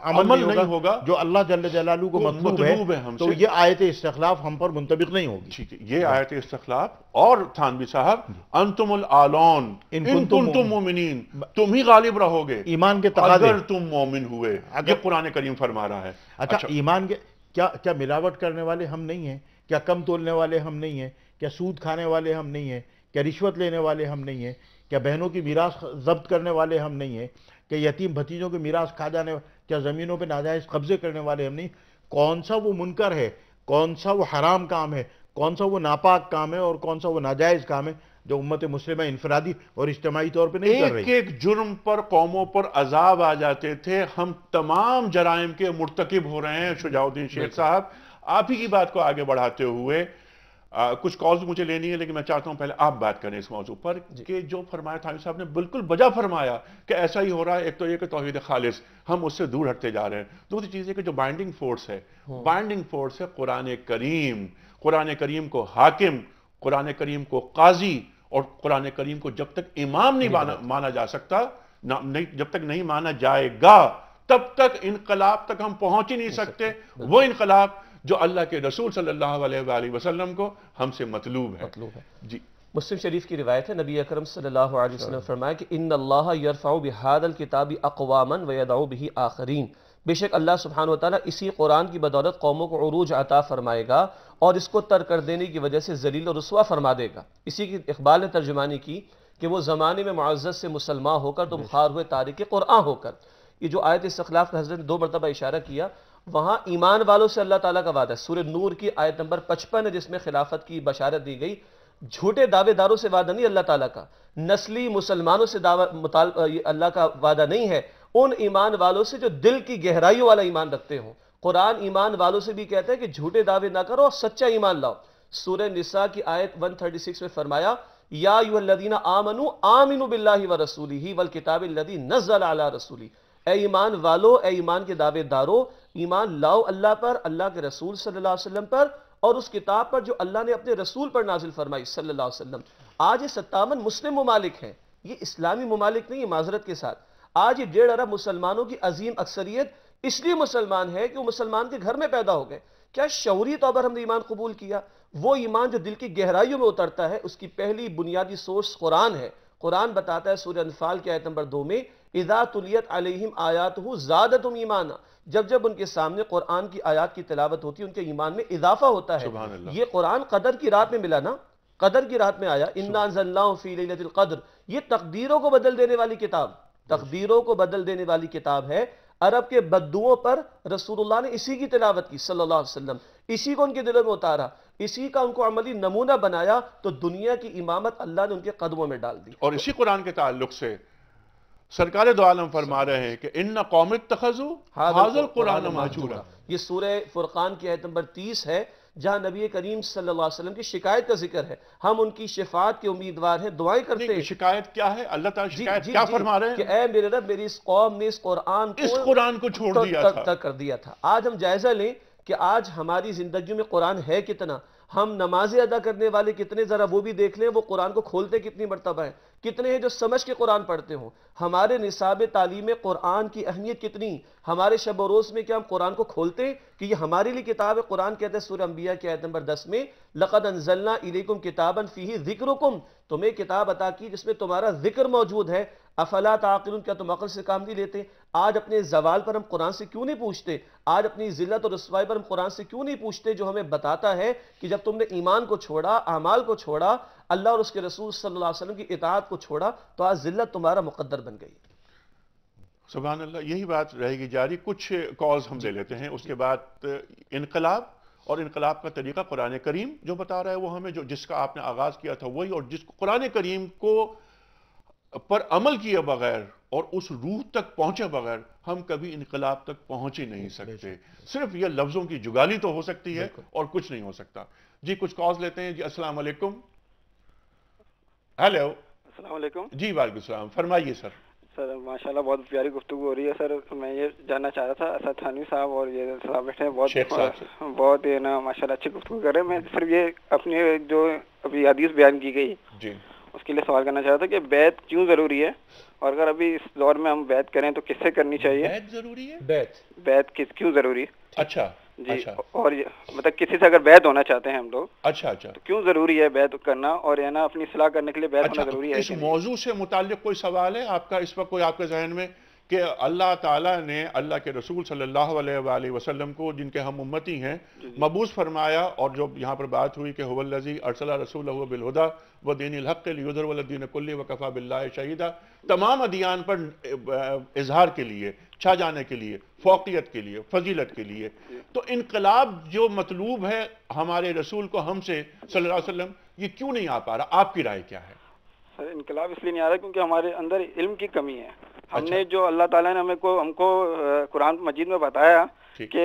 عمل نہیں ہوگا جو اللہ جل جلالہ کو مطلوب ہے، تو یہ آیت استخلاف ہم پر منطبق نہیں ہوگی۔ ٹھیک ہے، یہ آیت استخلاف۔ اور تھانوی صاحب، انتم الاعلون ان کنتم مومنین، تم ہی غالب رہو گے ایمان کے تقاضے اگر تم مومن ہوئے، یہ قرآن کریم فرما رہا ہے۔ اچھا، ایمان کے کیا ملاوٹ کرنے والے ہم نہیں ہیں؟ کیا کم تولنے والے ہم نہیں ہیں؟ کیا سود کھانے والے ہم نہیں ہیں؟ کیا رشوت لینے والے ہم نہیں ہیں؟ کیا بہنوں کی میراث ضبط کرنے والے ہم نہیں ہیں؟ کیا یتیم بھتیجوں کی میراث کھا جانے، کیا زمینوں پہ ناجائز قبضے کرنے والے ہم نہیں؟ کون سا وہ منکر ہے، کون سا وہ حرام کام ہے، کون سا وہ ناپاک کام ہے اور کون سا وہ ناجائز کام ہے جو امت مسلمہ انفرادی اور اجتماعی طور پہ نہیں کر رہی؟ ایک ایک جرم پر قوموں پر عذاب آ جاتے تھے، ہم تمام جرائم کے مرتکب ہو رہے ہیں۔ شجاع الدین شیخ صاحب، آپ ہی کی بات کو آگے بڑھاتے ہوئے کچھ کالز مجھے لینی ہے، لیکن میں چاہتا ہوں پہلے آپ بات کریں اس موضوع پر کہ جو فرمایا تھانوی صاحب نے بالکل بجا فرمایا کہ ایسا ہی ہو رہا ہے۔ ایک تو یہ کہ توحید خالص ہم اس سے دور ہٹتے جا رہے ہیں، دوسری چیز یہ کہ جو بائنڈنگ فورس ہے، بائنڈنگ فورس ہے قرآن کریم، قرآن کریم کو حاکم، قرآن کریم کو قاضی، اور قرآن کریم کو جب تک امام نہیں مانا جا سکتا، جب تک نہیں مانا جائے گا، تب تک انقلاب تک ہم پہنچ ہی نہیں سکتے، وہ انقلاب جو اللہ کے رسول صلی اللہ علیہ وآلہ وسلم کو ہم سے مطلوب ہے۔ جی، مسلم شریف کی روایت ہے، نبی اکرم صلی اللہ علیہ وسلم فرمایا کہ ان اللہ یرفع بہذا الکتاب اقواما ویدع بہ آخرین، بے شک اللہ سبحانہ وتعالیٰ اسی قرآن کی بدولت قوموں کو عروج عطا فرمائے گا اور اس کو ترک کر دینے کی وجہ سے ذلیل و رسوا فرما دے گا۔ اسی کی اقبال نے ترجمانی کی کہ وہ زمانے میں معزز سے مسلمان ہو کر تم خار ہوئے تارک قرآن ہو کر۔ یہ جو آیت استخلاف کا حضرت نے 2 مرتبہ اشارہ کیا، وہاں ایمان والوں سے اللہ تعالیٰ کا وعدہ ہے۔ سورہ نور کی آیت نمبر 55 ہے جس میں خلافت کی بشارت دی گئی۔ جھوٹے دعوے داروں سے وعدہ نہیں اللہ تعالیٰ کا، نسلی مسلمانوں سے اللہ کا وعدہ نہیں ہے، ان ایمان والوں سے جو دل کی گہرائیوں والا ایمان رکھتے ہوں۔ قرآن ایمان والوں سے بھی کہتا ہے کہ جھوٹے دعوے نہ کرو اور سچا ایمان لاؤ۔ سورہ نساء کی آیت 136 میں فرمایا یا ایھا الذین آمنوا آمنوا باللہ ورسولہ والکتاب الذی نزل علی رسولہ، اے ایمان والو، اے ایمان کے دعوے دارو، ایمان لاؤ اللہ پر، اللہ کے رسول صلی اللہ علیہ وسلم پر، اور اس کتاب پر جو اللہ نے اپنے رسول پر نازل فرمائی صلی اللہ علیہ وسلم۔ آج یہ 57 مسلم ممالک ہیں، یہ اسلامی ممالک نہیں ہے، معذرت کے ساتھ۔ آج یہ 1.5 ارب مسلمانوں کی عظیم اکثریت اس لیے مسلمان ہے کہ وہ مسلمان کے گھر میں پیدا ہو گئے۔ کیا شعوری طور پر ہم نے ایمان قبول کیا؟ وہ ایمان جو دل کی گہرائیوں میں اترتا ہے، اس کی پہلی بنیادی سورس قرآن ہے۔ قرآن بتاتا ہے سورہ انفال کی آیت نمبر 2 میں اذا تلیت علیہم آیاتہ زادتہم ایمانا، جب ان کے سامنے قرآن کی آیات کی تلاوت ہوتی ہے ان کے ایمان میں اضافہ ہوتا ہے۔ یہ قرآن قدر کی رات میں ملا نا، قدر کی رات میں آیا انا انزلناہ فی لیلۃ القدر، یہ تقدیروں کو بدل دینے والی کتاب، تقدیروں کو بدل دینے والی کتاب ہے۔ عرب کے بددعوں پر رسول اللہ نے اسی کی تلاوت کی صلی اللہ علیہ وسلم، اسی کو ان کے دلوں میں اتارا، اسی کا ان کو عملی نمونہ بنایا، تو دنیا کی امامت اللہ نے ان کے قدموں میں ڈال دی۔ اور اسی قرآن کے تعلق سے سرکار دو عالم فرما رہے ہیں کہ ان قوم اتخذوا ھذا القرآن مہجورا۔ یہ سورہ فرقان کی آیت نمبر 30 ہے، جہاں نبی کریم صلی اللہ علیہ وسلم کی شکایت کا ذکر ہے، ہم ان کی شفاعت کے امیدوار ہیں، دعائیں کرتے ہیں۔ شکایت کیا ہے؟ اللہ تعالیٰ شکایت کیا فرما رہے ہیں؟ کہ اے میرے رب، میری اس قوم نے اس قرآن کو چھوڑ دیا تھا، ترک کر دیا تھا۔ آج ہم جائزہ لیں کہ آج ہماری زندگیوں میں قرآن ہے کتنا، ہم نمازیں ادا کرنے والے کتنے، ذرا وہ بھی دیکھ لیں، وہ قرآن کو کھولتے کتنی مرتبہ ہیں، کتنے ہیں جو سمجھ کے قرآن پڑھتے ہوں، ہمارے نصاب تعلیم قرآن کی اہمیت کتنی، ہمارے شب و روز میں کیا ہم قرآن کو کھولتے ہیں کہ یہ ہمارے لیے کتاب ہے؟ قرآن کہتے ہیں سورہ انبیاء کی آیت نمبر 10 میں لقد انزلنا الیکم کتابا فیہ ذکرکم، تمہیں کتاب عطا کی جس میں تمہارا ذکر موجود ہے، افلا تعقلون، کیا تم عقل سے کام نہیں لیتے؟ آج اپنے زوال پر ہم قرآن سے کیوں نہیں پوچھتے؟ آج اپنی ذلت اور رسوائی پر ہم قرآن سے کیوں نہیں پوچھتے، جو ہمیں بتاتا ہے کہ جب تم نے ایمان کو چھوڑا، اعمال کو چھوڑا، اللہ اور اس کے رسول صلی اللہ علیہ وسلم کی اطاعت کو چھوڑا، تو آج ذلت تمہارا مقدر بن گئی۔ سبحان اللہ، یہی بات رہے گی جاری۔ کچھ کالز ہم لے لیتے ہیں، اس کے بعد انقلاب اور انقلاب کا طریقہ قرآن کریم جو بتا رہا ہے وہ ہمیں، جو جس کا آپ نے آغاز کیا تھا وہی، اور جس قرآن کریم کو پر عمل کیے بغیر اور اس روح تک پہنچے بغیر ہم کبھی انقلاب تک پہنچ ہی نہیں سکتے۔ صرف یہ لفظوں کی جگالی تو ہو سکتی ہے اور کچھ نہیں ہو سکتا۔ جی کچھ کالز لیتے ہیں۔ جی السلام علیکم۔ ہیلو، السلام علیکم۔ جی وعلیکم السلام، فرمائیے سر۔ سر ماشاءاللہ بہت پیاری گفتگو ہو رہی ہے سر۔ میں یہ جاننا چاہ رہا تھا، اسد تھانوی صاحب اور یہ صاحب بیٹھے ہیں، بہت یہ نا ماشاءاللہ اچھی گفتگو کر رہے ہیں۔ میں صرف یہ اپنی جو ابھی حدیث بیان کی گئی جی اس کے لیے سوال کرنا چاہ رہا تھا کہ بیعت کیوں ضروری ہے، اور اگر ابھی اس دور میں ہم بیعت کریں تو کس سے کرنی چاہیے؟ بیعت ضروری ہے؟ بیعت کیوں ضروری ہے؟ اچھا جی، اور مطلب کسی سے اگر بیعت ہونا چاہتے ہیں ہم لوگ، اچھا تو کیوں ضروری ہے بیعت کرنا، اور ہے نا اپنی اصلاح کرنے کے لیے بیعت ہونا ضروری ہے؟ اس موضوع سے متعلق کوئی سوال ہے آپ کا اس وقت کوئی آپ کے ذہن میں کہ اللہ تعالیٰ نے اللہ کے رسول صلی اللہ علیہ وآلہ وسلم کو، جن کے ہم امتی ہیں، مبعوث فرمایا، اور جو یہاں پر بات ہوئی کہ هو الذی ارسل رسولہ بالہدی ودین الحق لیظہرہ علی الدین کلہ وکفی باللہ شہیدا، تمام ادیان پر اظہار کے لیے، چھا جانے کے لیے، فوقیت کے لیے، فضیلت کے لیے۔ تو انقلاب جو مطلوب ہے ہمارے رسول کو ہم سے صلی اللہ علیہ وسلم، یہ کیوں نہیں آ پا رہا؟ آپ کی رائے کیا ہے؟ سر انقلاب اس لیے نہیں آ رہا کیونکہ ہمارے اندر علم کی کمی ہے۔ ہم نے جو اللہ تعالیٰ نے ہم کو قرآن مجید میں بتایا کہ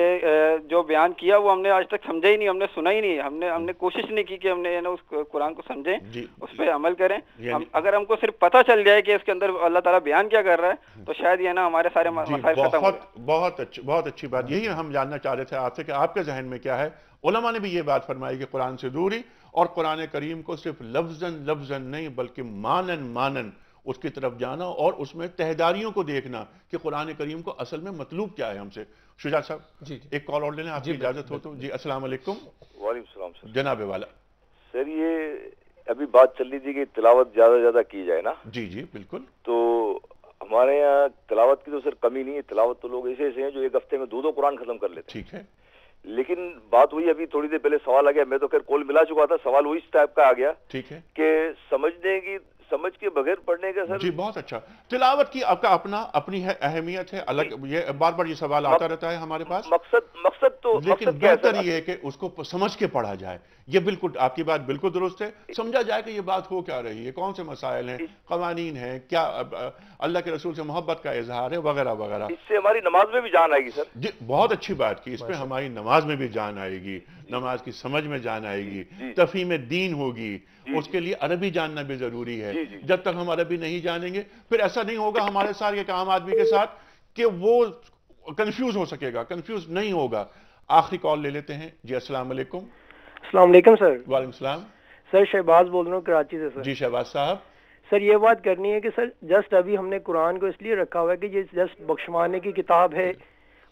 جو بیان کیا وہ ہم نے آج تک سمجھا ہی نہیں، ہم نے سنا ہی نہیں، ہم نے کوشش نہیں کی کہ ہم نے اس قرآن کو سمجھیں، اس پہ عمل کریں۔ اگر ہم کو صرف پتہ چل جائے کہ اس کے اندر اللہ تعالیٰ بیان کیا کر رہا ہے تو شاید یہ نا ہمارے سارے مسائل ختم ہو جائیں۔ بہت اچھی بات، یہی ہم جاننا چاہ رہے تھے آپ سے کہ آپ کے ذہن میں کیا ہے۔ علماء نے بھی یہ بات فرمائی کہ قرآن سے دوری، اور قرآن کریم کو صرف لفظاً نہیں بلکہ مانن اس کی طرف جانا، اور اس میں تہداریوں کو دیکھنا کہ قرآن کریم کو اصل میں مطلوب کیا ہے ہم سے۔ شجاع صاحب جی ایک کال اور لینے آپ کی اجازت ہو تو؟ جی السلام علیکم۔ وعلیکم السلام سر۔ جناب والا سر یہ ابھی بات چل رہی تھی کہ تلاوت زیادہ سے زیادہ کی جائے نا؟ جی جی بالکل۔ تو ہمارے یہاں تلاوت کی تو سر کمی نہیں ہے، تلاوت تو لوگ ایسے ہیں جو ایک ہفتے میں 2 قرآن ختم کر لیتے ہیں۔ ٹھیک ہے، لیکن بات وہی، ابھی تھوڑی دیر پہلے سوال آ گیا، میں تو خیر کال ملا چکا تھا، سوال وہی اس ٹائپ کا آ گیا، ٹھیک ہے، کہ سمجھ کے بغیر پڑھنے کا سر۔ جی بہت اچھا۔ تلاوت کی آپ کا اپنی اہمیت ہے الگ، یہ بار بار یہ سوال آتا رہتا ہے ہمارے پاس۔ مقصد تو لیکن بہتر یہ ہے کہ اس کو سمجھ کے پڑھا جائے۔ یہ بالکل آپ کی بات بالکل درست ہے، سمجھا جائے کہ یہ بات ہو کیا رہی ہے، کون سے مسائل ہیں، قوانین ہیں، کیا اللہ کے رسول سے محبت کا اظہار ہے، وغیرہ وغیرہ۔ اس سے ہماری نماز میں بھی جان آئے گی سر۔ جی بہت اچھی بات کی، اس پہ ہماری نماز میں بھی جان آئے گی، نماز کی سمجھ میں جان آئے گی، تفہیم دین ہوگی۔ اس کے لیے عربی جاننا بھی ضروری ہے۔ جب تک ہم عربی نہیں جانیں گے پھر ایسا نہیں ہوگا ہمارے ساتھ ایک عام آدمی کے ساتھ کہ وہ کنفیوز ہو سکے گا، کنفیوز نہیں ہوگا۔ آخری کال لے لیتے ہیں۔ جی السلام علیکم۔ السلام علیکم سر۔ وعلیکم السلام سر شہباز بول رہا ہوں کراچی سے سر۔ جی شہباز صاحب۔ سر یہ بات کرنی ہے کہ سر جسٹ ابھی ہم نے قرآن کو اس لیے رکھا ہوا ہے کہ یہ جسٹ بخشوانے کی کتاب ہے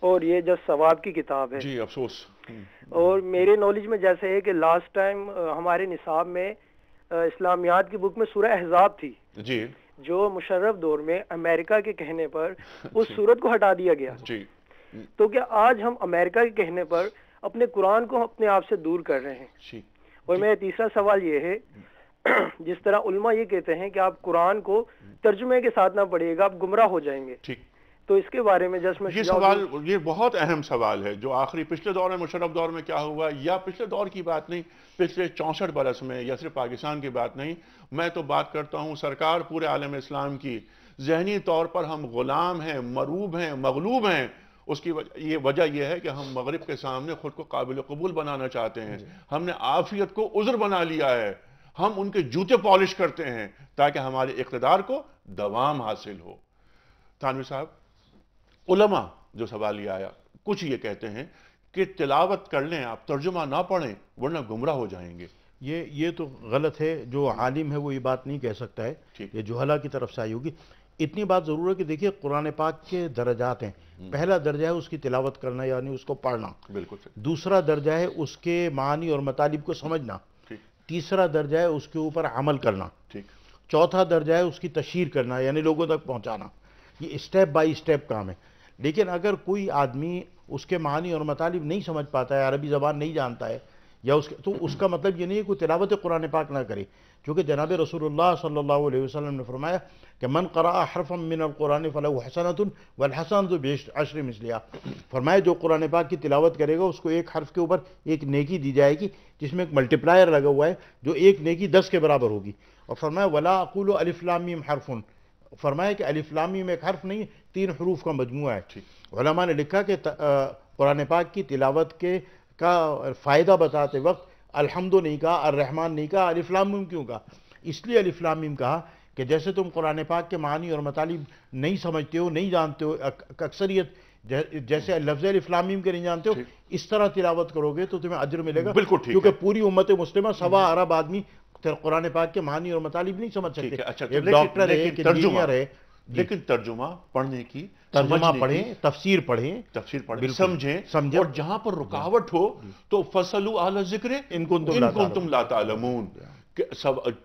اور یہ جسٹ ثواب کی کتاب ہے۔ جی افسوس۔ اور میرے نالج میں جیسے ہے کہ لاسٹ ٹائم ہمارے نصاب میں اسلامیات کی بک میں سورہ احزاب تھی، جی جو مشرف دور میں امریکہ کے کہنے پر اس سورت کو ہٹا دیا گیا۔ جی تو کیا آج ہم امریکہ کے کہنے پر اپنے قرآن کو اپنے آپ سے دور کر رہے ہیں؟ جی اور میرا تیسرا سوال یہ ہے، جس طرح علماء یہ کہتے ہیں کہ آپ قرآن کو ترجمے کے ساتھ نہ پڑھیے گا، آپ گمراہ ہو جائیں گے، ٹھیک، تو اس کے بارے میں جس میں یہ سوال، یہ بہت اہم سوال ہے جو آخری پچھلے دور میں، مشرف دور میں کیا ہوا، یا پچھلے دور کی بات نہیں، پچھلے 64 برس میں، یا صرف پاکستان کی بات نہیں، میں تو بات کرتا ہوں سرکار پورے عالم اسلام کی، ذہنی طور پر ہم غلام ہیں، مروب ہیں، مغلوب ہیں۔ اس کی وجہ یہ ہے کہ ہم مغرب کے سامنے خود کو قابل قبول بنانا چاہتے ہیں، ہم نے عافیت کو عذر بنا لیا ہے، ہم ان کے جوتے پالش کرتے ہیں تاکہ ہمارے اقتدار کو دوام حاصل ہو۔ تھانوی صاحب، علماء جو سوال یہ آیا، کچھ یہ کہتے ہیں کہ تلاوت کر لیں آپ، ترجمہ نہ پڑھیں ورنہ گمراہ ہو جائیں گے۔ یہ تو غلط ہے، جو عالم ہے وہ یہ بات نہیں کہہ سکتا ہے، یہ جہلا کی طرف سے آئی ہوگی۔ اتنی بات ضرور ہے کہ دیکھیے قرآن پاک کے درجات ہیں، پہلا درجہ ہے اس کی تلاوت کرنا یعنی اس کو پڑھنا، بالکل، دوسرا درجہ ہے اس کے معنی اور مطالب کو سمجھنا، تیسرا درجہ ہے اس کے اوپر عمل کرنا، چوتھا درجہ ہے اس کی تشہیر کرنا یعنی لوگوں تک پہنچانا۔ یہ اسٹیپ بائی اسٹیپ کام ہے۔ لیکن اگر کوئی آدمی اس کے معنی اور مطالب نہیں سمجھ پاتا ہے، عربی زبان نہیں جانتا ہے، یا تو اس کا مطلب یہ نہیں ہے کوئی تلاوت قرآن پاک نہ کرے، کیونکہ جناب رسول اللہ صلی اللہ علیہ وسلم نے فرمایا کہ من قرأ حرفا من القرآن فلہ حسنۃ والحسنۃ بعشر مثلہا، فرمایا جو قرآن پاک کی تلاوت کرے گا اس کو ایک حرف کے اوپر ایک نیکی دی جائے گی، جس میں ایک ملٹی پلائر لگا ہوا ہے جو ایک نیکی 10 کے برابر ہوگی۔ اور فرمایا ولا اقول الف لام میم حرف، فرمایا کہ الف لام میم ایک حرف نہیں، 3 حروف کا مجموعہ ہے۔ علماء نے لکھا کہ قرآن پاک کی تلاوت کا فائدہ بتاتے وقت الحمد نہیں کہا، الرحمن نہیں کہا، الف لام میم کیوں کہا؟ اس لیے الف لام میم کہا کہ جیسے تم قرآن پاک کے معنی اور مطالب نہیں سمجھتے ہو، نہیں جانتے ہو، اکثریت جیسے لفظ الف لام میم کے نہیں جانتے ہو، اس طرح تلاوت کرو گے تو تمہیں اجر ملے گا، کیونکہ پوری امت مسلمہ 1.25 ارب آدمی قرآن پاک کے معنی اور مطالب نہیں سمجھ سکتے۔ ایک ڈاکٹر ہے، ایک انجینئر ہے، لیکن ترجمہ پڑھنے کی، ترجمہ پڑھیں، تفسیر پڑھیں، سمجھیں، اور جہاں پر رکاوٹ ہو تو فَاسْأَلُوا أَهْلَ الذِّكْرِ إِن كُنتُمْ لَا تَعْلَمُونَ،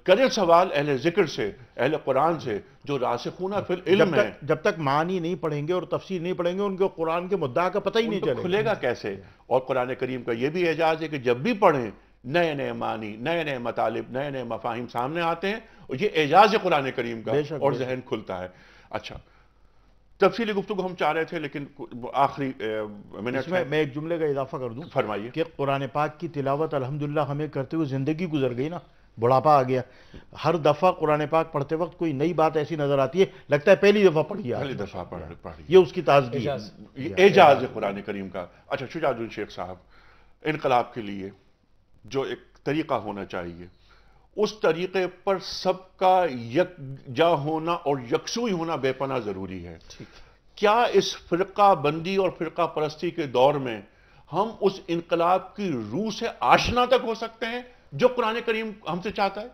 کرے سوال اہل ذکر سے، اہل قرآن سے جو راسخون فی العلم ہے۔ جب تک معنی نہیں پڑھیں گے اور تفسیر نہیں پڑھیں گے ان کو قرآن کے مدعا کا پتہ ہی نہیں چلے گا، کھلے گا کیسے؟ اور قرآن کریم کا یہ بھی اعجاز ہے کہ جب بھی پڑھیں نئے نئے معنی، نئے نئے مطالب، نئے نئے مفاہیم سامنے آتے ہیں، اور یہ اعجاز ہے قرآن کریم کا، اور ذہن کھلتا ہے۔ اچھا، تفصیلی گفتگو ہم چاہ رہے تھے لیکن آخری منٹ میں ایک جملے کا اضافہ کر دوں، فرمائیے، کہ قرآن پاک کی تلاوت الحمدللہ ہمیں کرتے ہوئے زندگی گزر گئی نا، بڑھاپا آ گیا، ہر دفعہ قرآن پاک پڑھتے وقت کوئی نئی بات ایسی نظر آتی ہے، لگتا ہے پہلی دفعہ پڑھی ہے، پہلی دفعہ پڑھی، یہ اس کی تازگی ہے، یہ اعجاز ہے قرآن کریم کا۔ اچھا شجاع الدین شیخ صاحب، انقلاب کے لیے جو ایک طریقہ ہونا چاہیے، اس طریقے پر سب کا یکجا ہونا اور یکسوئی ہونا بے پناہ ضروری ہے۔ کیا اس فرقہ بندی اور فرقہ پرستی کے دور میں ہم اس انقلاب کی روح سے آشنا تک ہو سکتے ہیں جو قرآن کریم ہم سے چاہتا ہے؟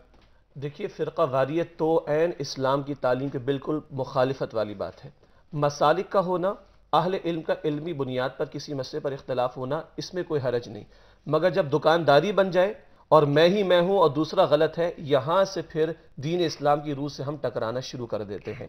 دیکھیے، فرقہ واریت تو عین اسلام کی تعلیم کے بالکل مخالفت والی بات ہے۔ مسالک کا ہونا، اہل علم کا علمی بنیاد پر کسی مسئلے پر اختلاف ہونا، اس میں کوئی حرج نہیں، مگر جب دکانداری بن جائے اور میں ہوں اور دوسرا غلط ہے، یہاں سے پھر دین اسلام کی روح سے ہم ٹکرانا شروع کر دیتے ہیں۔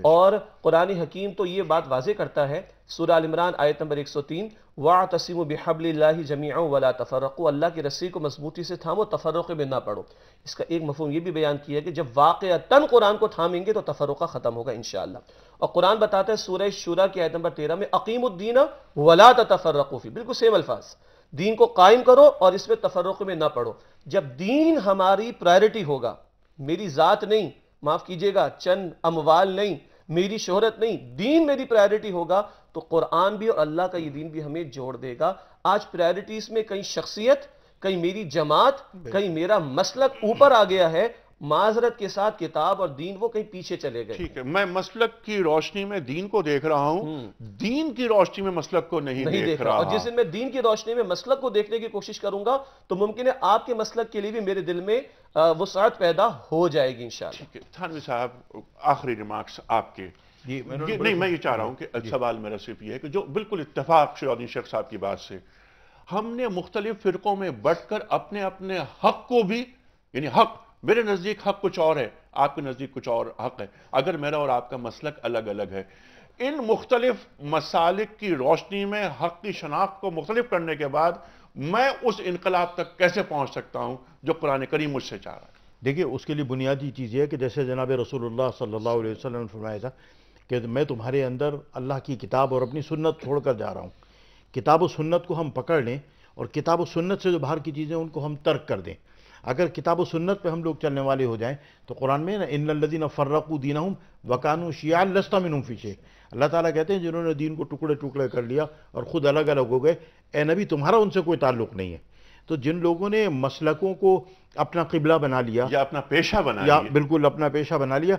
اور قرآن حکیم تو یہ بات واضح کرتا ہے، سورہ ال عمران آیت نمبر 103، وَاعْتَصِمُوا بِحَبْلِ اللَّهِ جَمِيعًا وَلَا تَفَرَّقُوا، اللہ کی رسی کو مضبوطی سے تھامو، تفرقے میں نہ پڑو۔ اس کا ایک مفہوم یہ بھی بیان کیا کہ جب واقعتاً قرآن کو تھامیں گے تو تفرقہ ختم ہوگا انشاءاللہ۔ اور قرآن بتاتا ہے سورہ شورى کی آیت نمبر 13 میں، اقیموا الدین ولا تتفرقوا فیہ، بالکل سیم الفاظ، دین کو قائم کرو اور اس میں تفرق میں نہ پڑو۔ جب دین ہماری پرائرٹی ہوگا، میری ذات نہیں، معاف کیجئے گا، چند اموال نہیں، میری شہرت نہیں، دین میری پرائرٹی ہوگا، تو قرآن بھی اور اللہ کا یہ دین بھی ہمیں جوڑ دے گا۔ آج پرائرٹیز میں کہیں شخصیت، کہیں میری جماعت، کہیں میرا مسلک اوپر آ گیا ہے، معذرت کے ساتھ کتاب اور دین وہ کہیں پیچھے چلے گئے۔ ٹھیک ہے، میں مسلک کی روشنی میں دین کو دیکھ رہا ہوں، دین کی روشنی میں مسلک کو نہیں دیکھ رہا۔ اور جس دن میں دین کی روشنی میں مسلک کو دیکھنے کی کوشش کروں گا تو ممکن ہے آپ کے مسلک کے لیے بھی میرے دل میں وسعت پیدا ہو جائے گی انشاءاللہ۔ ٹھیک ہے تھانوی صاحب، آخری ریمارکس آپ کے۔ نہیں، میں یہ چاہ رہا ہوں کہ سوال میرا صرف یہ ہے کہ جو بالکل اتفاق شجاع الدین شیخ صاحب کی بات سے، ہم نے مختلف فرقوں میں بٹ کر اپنے اپنے حق کو بھی، یعنی حق، میرے نزدیک حق کچھ اور ہے، آپ کے نزدیک کچھ اور حق ہے، اگر میرا اور آپ کا مسلک الگ الگ ہے، ان مختلف مسالک کی روشنی میں حق کی شناخت کو مختلف کرنے کے بعد میں اس انقلاب تک کیسے پہنچ سکتا ہوں جو قرآن کریم مجھ سے چاہ رہا ہے؟ دیکھیے اس کے لیے بنیادی چیز یہ ہے کہ جیسے جناب رسول اللہ صلی اللہ علیہ وسلم نے فرمایا تھا کہ میں تمہارے اندر اللہ کی کتاب اور اپنی سنت چھوڑ کر جا رہا ہوں. کتاب و سنت کو ہم پکڑ لیں اور کتاب و سنت سے جو باہر کی چیزیں ان کو ہم ترک کر دیں. اگر کتاب و سنت پہ ہم لوگ چلنے والے ہو جائیں تو قرآن میں نا ان الذین فرقوا دینہم وکانوا شیعا لست منہم فی شیء، اللہ تعالیٰ کہتے ہیں جنہوں نے دین کو ٹکڑے ٹکڑے کر لیا اور خود الگ الگ ہو گئے، اے نبی تمہارا ان سے کوئی تعلق نہیں ہے. تو جن لوگوں نے مسلکوں کو اپنا قبلہ بنا لیا یا اپنا پیشہ بنا یا لیا، بالکل اپنا پیشہ بنا لیا،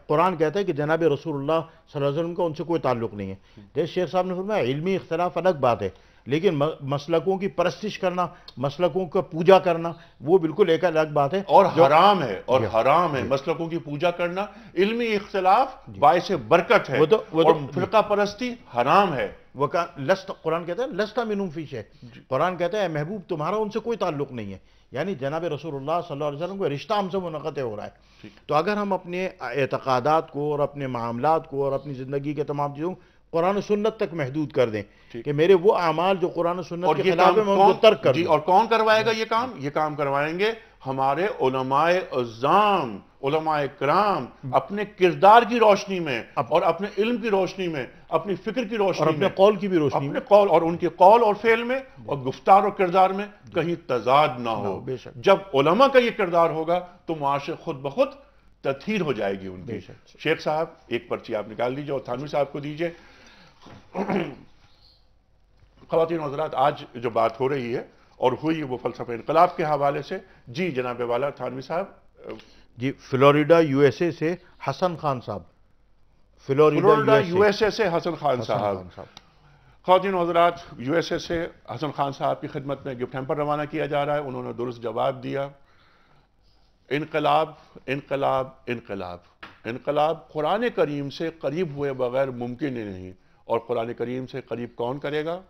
قرآن کہتا ہے کہ جناب رسول اللہ صلی اللہ علیہ وسلم کا ان سے کوئی تعلق نہیں ہے. جیسے شیخ صاحب نے فرمایا علمی اختلاف الگ بات ہے، لیکن مسلکوں کی پرستش کرنا، مسلکوں کا پوجا کرنا وہ بالکل ایک الگ بات ہے اور حرام ہے. اور حرام ہے مسلکوں کی پوجا کرنا. علمی اختلاف باعث برکت ہے اور فرقہ پرستی حرام ہے. قرآن کہتا ہے لست منہم فی شیء، قرآن کہتا ہے اے محبوب تمہارا ان سے کوئی تعلق نہیں ہے، یعنی جناب رسول اللہ صلی اللہ علیہ وسلم کو رشتہ ہم سے منقطع ہو رہا ہے. تو اگر ہم اپنے اعتقادات کو اور اپنے معاملات کو اور اپنی زندگی کے تمام چیزوں قرآن و سنت تک محدود کر دیں کہ میرے وہ اعمال جو قرآن و سنت کے خلاف ہیں میں ان کو ترک کر دوں. اور کون کروائے گا یہ کام؟ یہ کام کروائیں گے ہمارے علماء اعظام، علماء کرام، اپنے کردار کی روشنی میں اور اپنے علم کی روشنی میں، اپنی فکر کی روشنی میں، اپنے قول کی بھی روشنی میں، اپنے قول اور ان کے قول اور فعل میں اور گفتار اور کردار میں کہیں تضاد نہ ہو. جب علماء کا یہ کردار ہوگا تو معاشرے خود بخود تطہیر ہو جائے گی ان کی. شیخ صاحب ایک پرچی آپ نکال دیجئے اور تھانوی صاحب کو دیجئے. خواتین و حضرات آج جو بات ہو رہی ہے اور ہوئی وہ فلسفہ انقلاب کے حوالے سے. جی جناب والا تھانوی صاحب. جی فلوریڈا یو ایس اے سے حسن خان صاحب. فلوریڈا یو ایس اے سے حسن خان صاحب. خواتین و حضرات یو ایس اے سے حسن خان صاحب کی خدمت میں گفٹ ہیمپر روانہ کیا جا رہا ہے. انہوں نے درست جواب دیا. انقلاب انقلاب انقلاب انقلاب قرآن کریم سے قریب ہوئے بغیر ممکن ہی نہیں. اور قرآن کریم سے قریب کون کرے گا؟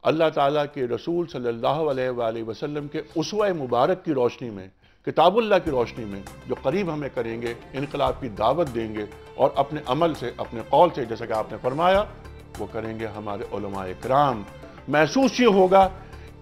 اللہ تعالیٰ کے رسول صلی اللہ علیہ وآلہ وسلم کے اسوہ مبارک کی روشنی میں، کتاب اللہ کی روشنی میں جو قریب ہمیں کریں گے، انقلاب کی دعوت دیں گے اور اپنے عمل سے، اپنے قول سے، جیسا کہ آپ نے فرمایا، وہ کریں گے ہمارے علماء کرام. محسوس یہ ہوگا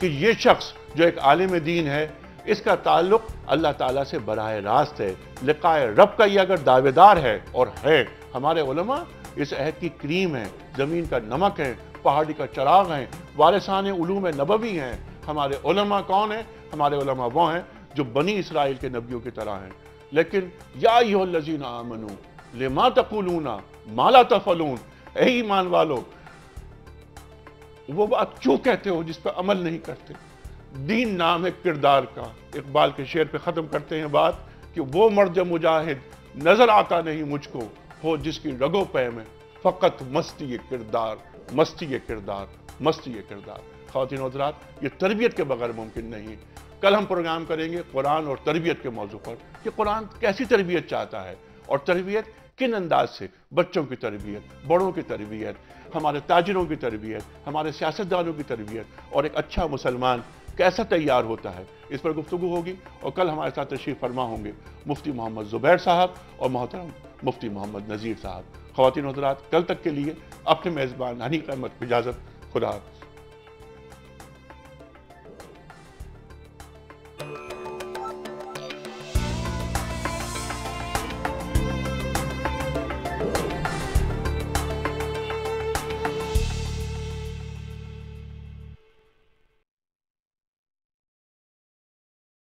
کہ یہ شخص جو ایک عالم دین ہے، اس کا تعلق اللہ تعالیٰ سے براہ راست ہے. لقائے رب کا یہ اگر دعوے دار ہے اور ہے، ہمارے علماء اس عہد کی کریم ہیں، زمین کا نمک ہیں، پہاڑی کا چراغ ہیں، وارثان علوم نبوی ہیں. ہمارے علماء کون ہیں؟ ہمارے علماء وہ ہیں جو بنی اسرائیل کے نبیوں کی طرح ہیں. لیکن یا ایھا الذین آمنوا لما تقولون ما لا تفعلون، اے ایمان والو وہ بات کیوں کہتے ہو جس پہ عمل نہیں کرتے؟ دین نام ہے کردار کا. اقبال کے شعر پہ ختم کرتے ہیں بات کہ وہ مرد مجاہد نظر آتا نہیں مجھ کو، ہو جس کی رگوں پہ میں فقط مستی کردار، مستی کردار، مستی کردار. خواتین و حضرات یہ تربیت کے بغیر ممکن نہیں. کل ہم پروگرام کریں گے قرآن اور تربیت کے موضوع پر کہ قرآن کیسی تربیت چاہتا ہے اور تربیت کن انداز سے. بچوں کی تربیت، بڑوں کی تربیت، ہمارے تاجروں کی تربیت، ہمارے سیاستدانوں کی تربیت اور ایک اچھا مسلمان کیسا تیار ہوتا ہے، اس پر گفتگو ہوگی. اور کل ہمارے ساتھ تشریف فرما ہوں گے مفتی محمد زبیر صاحب اور محترم مفتی محمد نذیر صاحب. خواتین و حضرات کل تک کے لیے اپنے میزبان حنیف احمد کو اجازت. خدا حافظ.